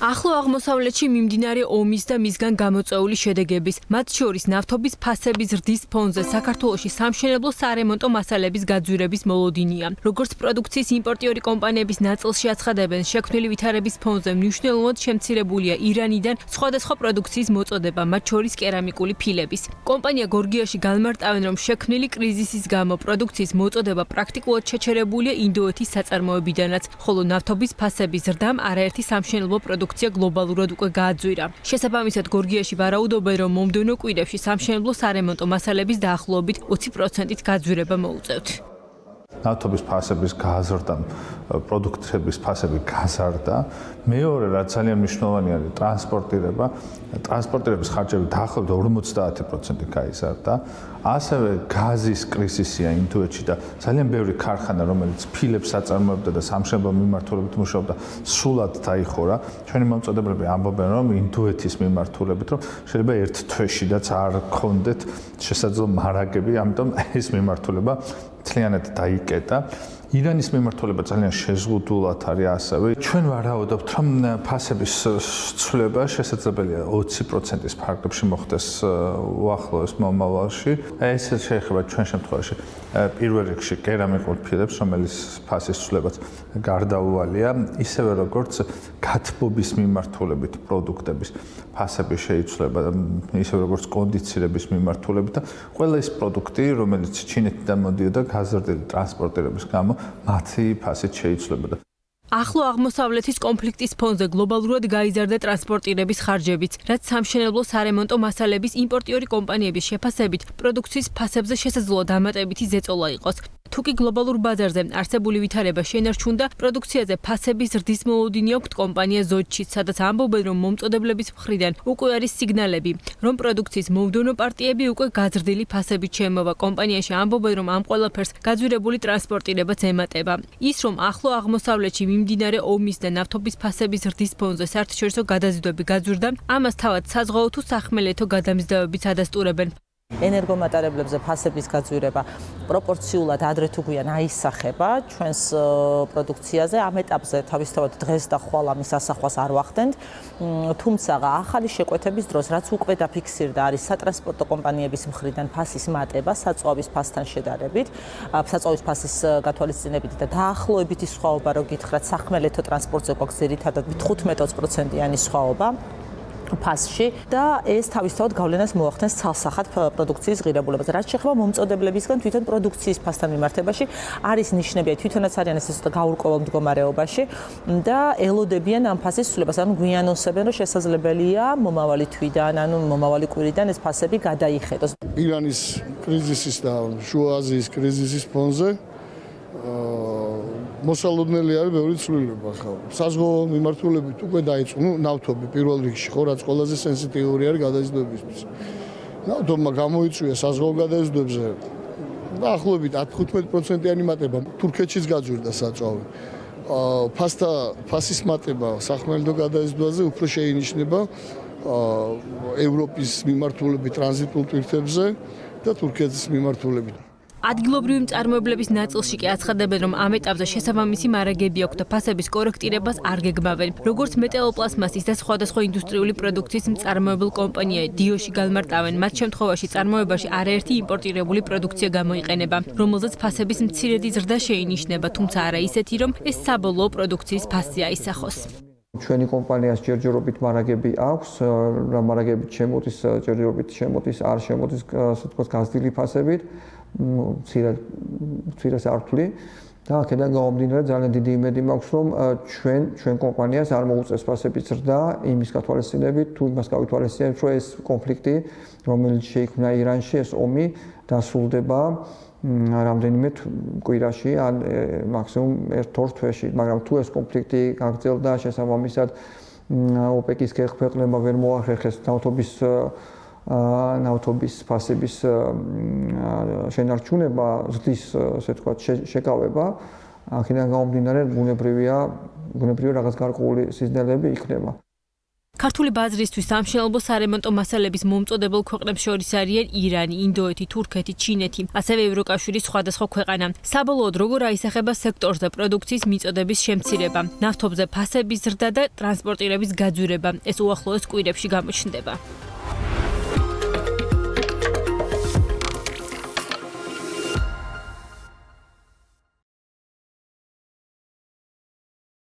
ახლო აღმოსავლეთში მიმდინარე ომის და მისგან გამოწვეული შედეგების, მათ შორის ნავთობის ფასების ზრდის ფონზე საქართველოში სამშენებლო სარემონტო მასალების გაძვირების მოლოდინია. Როგორც პროდუქციის იმპორტიორი კომპანიების ნაწილში აცხადებენ, შექმნილი ვითარების ფონზე მნიშვნელოვნად შემცირებულია ირანიდან სხვადასხვა პროდუქციის მოწოდება, მათ შორის კერამიკული ფილების. კომპანია გორგიაში განმარტავენ, რომ შექმნილი კრიზისის გამო პროდუქციის მოწოდება პრაქტიკულად შეჩერებულია ინდოეთის საწარმოებიდანაც, ხოლო ნავთობის ფასების ზრდამ არაერთი სამშენებლო პროდუქცია გლობალურად უკვე გააძვირა. შესაბამისად, გორგიაში ვარაუდობენ, რომ მომდევნო კვირებში სამშენებლო სარემონტო მასალების დაახლოებით 20%-ით გაძვირება მოუწევთ. ნავთობის ფასების გაზრდა, პროდუქტების ფასები გაზარდა. მეორე, რაც ძალიან მნიშვნელოვანი არის, ტრანსპორტირება. ტრანსპორტირების ხარჯები დაახლოებით 50% გაიზარდა. ასევე გაზის კრიზისია ინდოეთში და ძალიან ბევრი ქარხანა, რომელიც ფილებს აწარმოებდა და სამშენებლო მიმართულებით მუშაობდა, სრულად დაიხურა. ჩვენი მომწოდებლები ამბობენ, რომ ინდოეთის მიმართულებით, რომ შეიძლება ერთ თვეშიდაც არ გქონდეთ შესაძლო მარაგები, ამიტომ ეს მიმართულება მთლიანად დაიკეტა. ირანის მიმართულება ძალიან შეზღუდულად არის ასევე. ჩვენ ვარაუდობთ, რომ ფასების ცვლილება შესაძლებელია 20%-ის ფარგლებში მოხდეს უახლოეს მომავალში. ეს შეეხება ჩვენ შემთხვევაში პირველ რიგში კერამიკულ ფილებს, რომელიც ფასის ცვლილებაც გარდაუვალია, ისევე როგორც გათბობის მიმართულებით პროდუქტების ფასები შეიცვლება, ისევე როგორც კონდიცირების მიმართულებით და ყველა ეს პროდუქტი, რომელიც ჩინეთიდან მოდიოდა გაზრდილი ტრანსპორტირების გამო, მათი ფასით შეიცვლებოდა. ახლო აღმოსავლეთის კონფლიქტის ფონზე გლობალურად გაიზარდა ტრანსპორტირების ხარჯებიც, რაც სამშენებლო სარემონტო მასალების იმპორტიორი კომპანიების შეფასებით პროდუქციის ფასებზე შესაძლოა დამატებითი ზეწოლა იყოს. თუკი გლობალურ ბაზარზე არსებული ვითარება შენარჩუნდა, პროდუქციაზე ფასების ზრდის მოლოდინი აქვთ კომპანია ზოჯჩიც, სადაც ამბობენ, რომ მომწოდებლების მხრიდან უკვე არის სიგნალები, რომ პროდუქციის მომდევნო პარტიები უკვე გაზრდილი ფასებით შემოვა. კომპანიაში ამბობენ, რომ ამ ყველაფერს გაძვირებული ტრანსპორტირებაც ემატება. ის, რომ ახლო აღმოსავლეთში მიმდინარე ომის და ნავთობის ფასების ზრდის ფონზე საერთაშორისო გადაზიდვები გაძვირდა, ამას თავად საზღვაო თუ სახმელეთო გადამზიდვებიც ადასტურებენ. ენერგომატარებლებზე ფასების გაძვირება პროპორციულად ადრე თუ გვიან აისახება ჩვენს პროდუქციაზე. ამ ეტაპზე თავისთავად დღეს და ხვალ ამის ასახვას არ ვახდენთ, თუმცა ახალი შეკვეთების დროს, რაც უკვე დაფიქსირდა, არის სატრანსპორტო კომპანიების მხრიდან ფასის მატება საწვავის ფასთან შედარებით, საწვავის ფასის გათვალისწინებით და დაახლოებითი სხვაობა, რო გითხრათ, სახმელეთო ტრანსპორტზე გვაქვს ძირითადად 15%-იანი სხვაობა ფასში და ეს თავისთავად გავლენას მოახდენს ცალსახად პროდუქციის ღირებულებაზე. რაც შეეხება მომწოდებლებისგან თვითონ პროდუქციის ფასთან მიმართებაში, არის ნიშნები, თვითონაც არიან ეს გაურკვეველ მდგომარეობაში და ელოდებიან ამ ფასის ცვლილებას. ანუ გვიანოსებენ, რომ შესაძლებელია მომავალი თვიდან, ანუ მომავალი კვირიდან ეს ფასები გადაიხედოს. ირანის კრიზისის და შუა აზიის კრიზისის ფონზე მოსალოდნელი არის ბევრი ცვლილება ხა. საზღვაო მიმართულებით უკვე დაიწყო, ნავთობი პირველ რიგში ხო, რაც ყველაზე სენსიტიური არის გადაზიდვებისთვის. ნავთობმა გამოიწვია საზღვაო გადაზიდვებზე დაახლოებით 10-15%-იანი მატება. თურქეთშიც გაძვირდა საწვავი. ფასის მატება სახმელეთო გადაზიდვაზე უფრო შეინიშნება ევროპის მიმართულებით ტრანზიტულ ტვირთებზე და თურქეთის მიმართულებით. ადგილობრივი მწარმოებლების ნაწილში კი აცხადებენ, რომ ამ ეტაპზე შესაბამისი მარაგები აქვთ და ფასების კორექტირებას არ გეგმავენ. როგორც მეტალოპლასმასის და სხვადასხვა ინდუსტრიული პროდუქციის მწარმოებელ კომპანია დიოში განმარტავენ, მათ შემთხვევაში წარმოებაში არაერთი იმპორტირებული პროდუქცია გამოიყენება, რომელზეც ფასების მცირედი ზრდა შეინიშნება, თუმცა არა ისეთი, რომ ეს საბოლოო პროდუქციის ფასზე აისახოს. ჩვენი კომპანიას ჯერჯერობით მარაგები აქვს, რა მარაგებით შემოდის, ჯერჯერობით შემოდის, არ შემოდის, ასე ვთქვათ, გაზრდილი ფასებით. მცირე სართული და აქედან გამომდინარე ძალიან დიდი იმედი მაქვს, რომ ჩვენ კომპანიას არ მოუწევს ფასების ზრდა იმის გათვალისწინებით, თუ იმას გავითვალისწინებთ, რომ ეს კონფლიქტი, რომელიც შეიქმნა ირანში, ეს ომი დასრულდება რამდენიმე კვირაში, ან მაქსიმუმ 1-2 თვეში, მაგრამ თუ ეს კონფლიქტი გაგრძელდა, შესაბამისად ოპეკის ქვეყნებმა ვერ მოახერხეს ნავთობის ფასების შენარჩუნება, ზრდის, ასე ვთქვათ, შეკავება, აქედან გამომდინარე ბუნებრივია რაღაც გარკვეული სიზნელები იქნება. ქართული ბაზრისთვის სამშენებლო სარემონტო მასალების მომწოდებელ ქვეყნებს შორის არიან ირანი, ინდოეთი, თურქეთი, ჩინეთი, ასევე ევროკავშირის სხვადასხვა ქვეყანა. საბოლოოდ როგორ აისახება სექტორზე პროდუქციის მიწოდების შემცირება, ნავთობზე ფასების ზრდა და ტრანსპორტირების გაძვირება. ეს უახლოეს კვირებში გამოჩნდება.